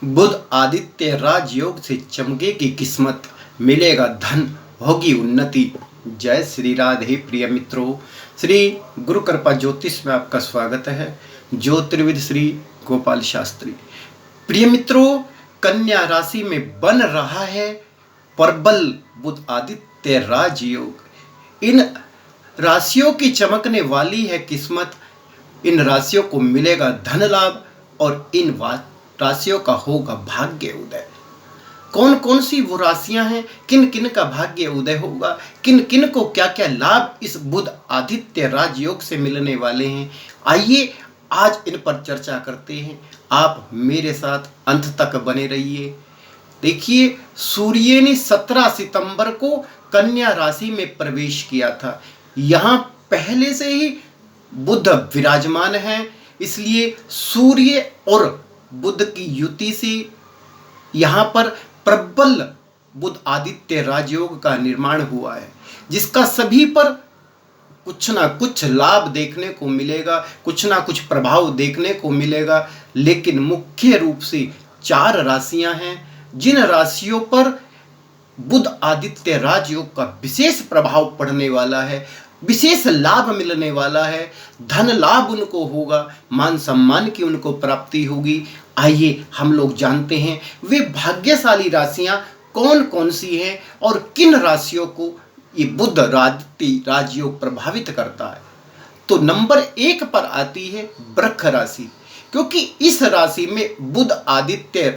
बुध आदित्य राजयोग से चमकेगी किस्मत, मिलेगा धन, होगी उन्नति। जय श्री राधे। प्रिय मित्रों, श्री गुरु कृपा ज्योतिष में आपका स्वागत है। ज्योतिर्विद श्री गोपाल शास्त्री। प्रिय मित्रों, कन्या राशि में बन रहा है प्रबल बुध आदित्य राजयोग। इन राशियों की चमकने वाली है किस्मत। इन राशियों को मिलेगा धन लाभ और इन राशियों का होगा भाग्य उदय। कौन कौन सी वो राशियां हैं, किन किन का भाग्य उदय होगा, किन किन को क्या क्या लाभ इस बुध आदित्य राजयोग से मिलने वाले हैं, आइए आज इन पर चर्चा करते हैं। आप मेरे साथ अंत तक बने रहिए। देखिए, सूर्य ने 17 सितंबर को कन्या राशि में प्रवेश किया था। यहाँ पहले से ही बुध विराजमान है, इसलिए सूर्य और बुध की युति से यहाँ पर प्रबल बुध आदित्य राजयोग का निर्माण हुआ है, जिसका सभी पर कुछ ना कुछ लाभ देखने को मिलेगा, कुछ ना कुछ प्रभाव देखने को मिलेगा। लेकिन मुख्य रूप से 4 राशियां हैं जिन राशियों पर बुध आदित्य राजयोग का विशेष प्रभाव पड़ने वाला है, विशेष लाभ मिलने वाला है। धन लाभ उनको होगा, मान सम्मान की उनको प्राप्ति होगी। आइए हम लोग जानते हैं वे भाग्यशाली राशियां कौन कौन सी हैं और किन राशियों को ये बुध आदित्य राजयोग प्रभावित करता है। तो नंबर 1 पर आती है वृक्ष राशि, क्योंकि इस राशि में बुध आदित्य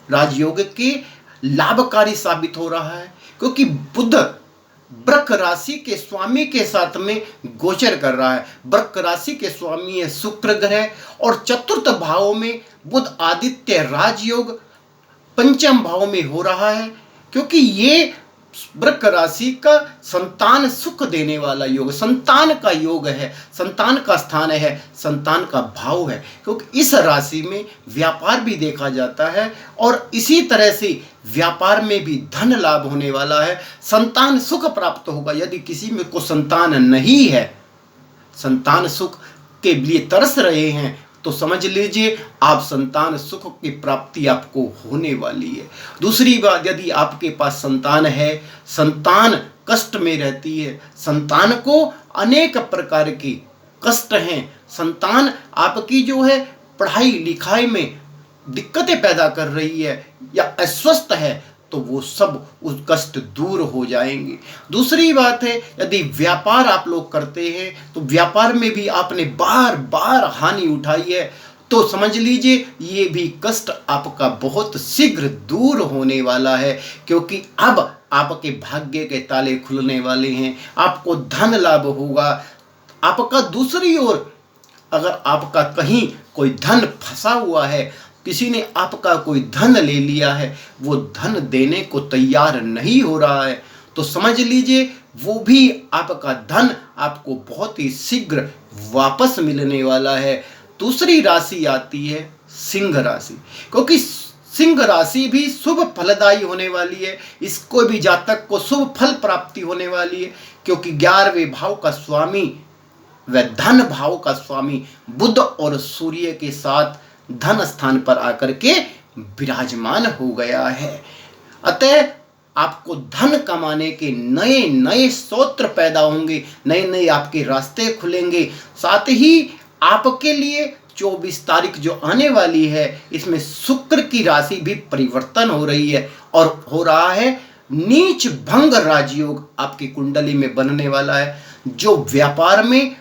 राजयोग के लाभकारी साबित हो रहा है, क्योंकि बुध वृक्ष राशि के स्वामी के साथ में गोचर कर रहा है। वृक्ष राशि के स्वामी है शुक्र ग्रह और चतुर्थ भाव में बुध आदित्य राजयोग पंचम भाव में हो रहा है, क्योंकि ये वृक्ष राशि का संतान सुख देने वाला योग, संतान का योग है, संतान का स्थान है, संतान का भाव है। क्योंकि इस राशि में व्यापार भी देखा जाता है और इसी तरह से व्यापार में भी धन लाभ होने वाला है, संतान सुख प्राप्त होगा। यदि किसी में को संतान नहीं है, संतान सुख के लिए तरस रहे हैं, तो समझ लीजिए आप संतान सुख की प्राप्ति आपको होने वाली है। दूसरी बात, यदि आपके पास संतान है, संतान कष्ट में रहती है, संतान को अनेक प्रकार के कष्ट हैं, संतान आपकी जो है पढ़ाई लिखाई में दिक्कतें पैदा कर रही है या अस्वस्थ है, तो वो सब उस कष्ट दूर हो जाएंगे। दूसरी बात है, यदि व्यापार आप लोग करते हैं तो व्यापार में भी आपने बार बार हानि उठाई है, तो समझ लीजिए ये भी कष्ट आपका बहुत शीघ्र दूर होने वाला है, क्योंकि अब आपके भाग्य के ताले खुलने वाले हैं, आपको धन लाभ होगा। आपका दूसरी ओर अगर आपका कहीं कोई धन फंसा हुआ है, किसी ने आपका कोई धन ले लिया है, वो धन देने को तैयार नहीं हो रहा है, तो समझ लीजिए वो भी आपका धन आपको बहुत ही शीघ्र वापस मिलने वाला है। दूसरी राशि आती है सिंह राशि, क्योंकि सिंह राशि भी शुभ फलदायी होने वाली है। इसको भी जातक को शुभ फल प्राप्ति होने वाली है, क्योंकि 11वें भाव का स्वामी व धन भाव का स्वामी बुध और सूर्य के साथ धन स्थान पर आकर के विराजमान हो गया है। अतः आपको धन कमाने के नए नए स्रोत पैदा होंगे, नए नए आपके रास्ते खुलेंगे। साथ ही आपके लिए 24 तारीख जो आने वाली है, इसमें शुक्र की राशि भी परिवर्तन हो रही है और हो रहा है नीच भंग राजयोग आपकी कुंडली में बनने वाला है, जो व्यापार में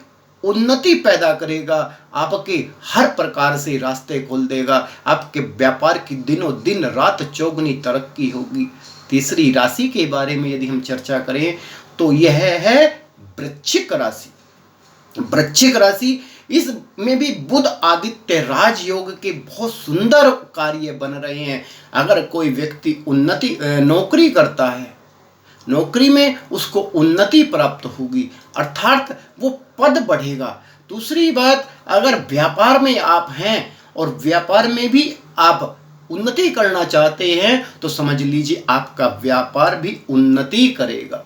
उन्नति पैदा करेगा, आपके हर प्रकार से रास्ते खोल देगा, आपके व्यापार की दिनों दिन रात चौगुनी तरक्की होगी। तीसरी राशि के बारे में यदि हम चर्चा करें तो यह है वृश्चिक राशि। वृश्चिक राशि, इसमें भी बुध आदित्य राजयोग के बहुत सुंदर कार्य बन रहे हैं। अगर कोई व्यक्ति नौकरी करता है, नौकरी में उसको उन्नति प्राप्त होगी, अर्थात वो पद बढ़ेगा। दूसरी बात, अगर व्यापार में आप हैं और व्यापार में भी आप उन्नति करना चाहते हैं, तो समझ लीजिए आपका व्यापार भी उन्नति करेगा।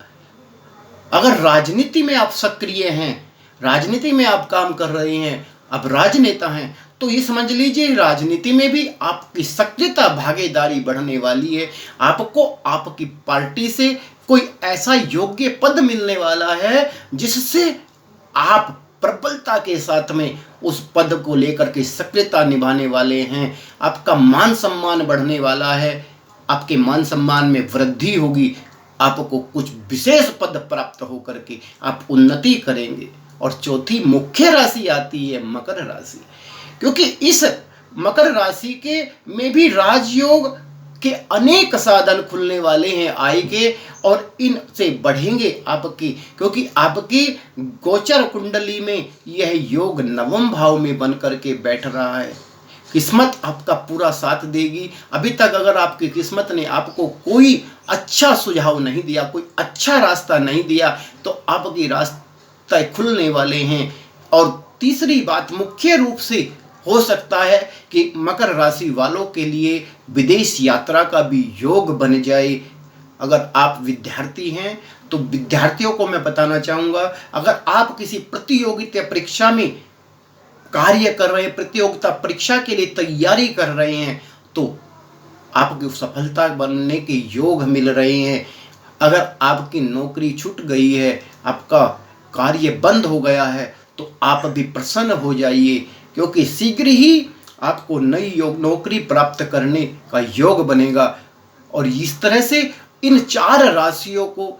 अगर राजनीति में आप सक्रिय हैं, राजनीति में आप काम कर रहे हैं, अब राजनेता हैं, तो ये समझ लीजिए राजनीति में भी आपकी सक्रियता भागीदारी बढ़ने वाली है। आपको आपकी पार्टी से कोई ऐसा योग्य पद मिलने वाला है जिससे आप प्रबलता के साथ में उस पद को लेकर के सक्रियता निभाने वाले हैं। आपका मान सम्मान बढ़ने वाला है, आपके मान सम्मान में वृद्धि होगी, आपको कुछ विशेष पद प्राप्त होकर के आप उन्नति करेंगे। और चौथी मुख्य राशि आती है मकर राशि, क्योंकि इस मकर राशि के में भी राजयोग के अनेक साधन खुलने वाले हैं आय के, और इनसे बढ़ेंगे आपकी, क्योंकि आपकी गोचर कुंडली में यह योग नवम भाव में बन करके बैठ रहा है। किस्मत आपका पूरा साथ देगी। अभी तक अगर आपकी किस्मत ने आपको कोई अच्छा सुझाव नहीं दिया, कोई अच्छा रास्ता नहीं दिया, तो आपकी रास्ते खुलने वाले हैं। और तीसरी बात मुख्य रूप से हो सकता है कि मकर राशि वालों के लिए विदेश यात्रा का भी योग बन जाए। अगर आप विद्यार्थी हैं तो विद्यार्थियों को मैं बताना चाहूँगा, अगर आप किसी प्रतियोगिता परीक्षा में कार्य कर रहे हैं, प्रतियोगिता परीक्षा के लिए तैयारी कर रहे हैं, तो आपकी सफलता बनने के योग मिल रहे हैं। अगर आपकी नौकरी छूट गई है, आपका कार्य बंद हो गया है, तो आप भी प्रसन्न हो जाइए, क्योंकि शीघ्र ही आपको नई नौकरी प्राप्त करने का योग बनेगा। और इस तरह से इन 4 राशियों को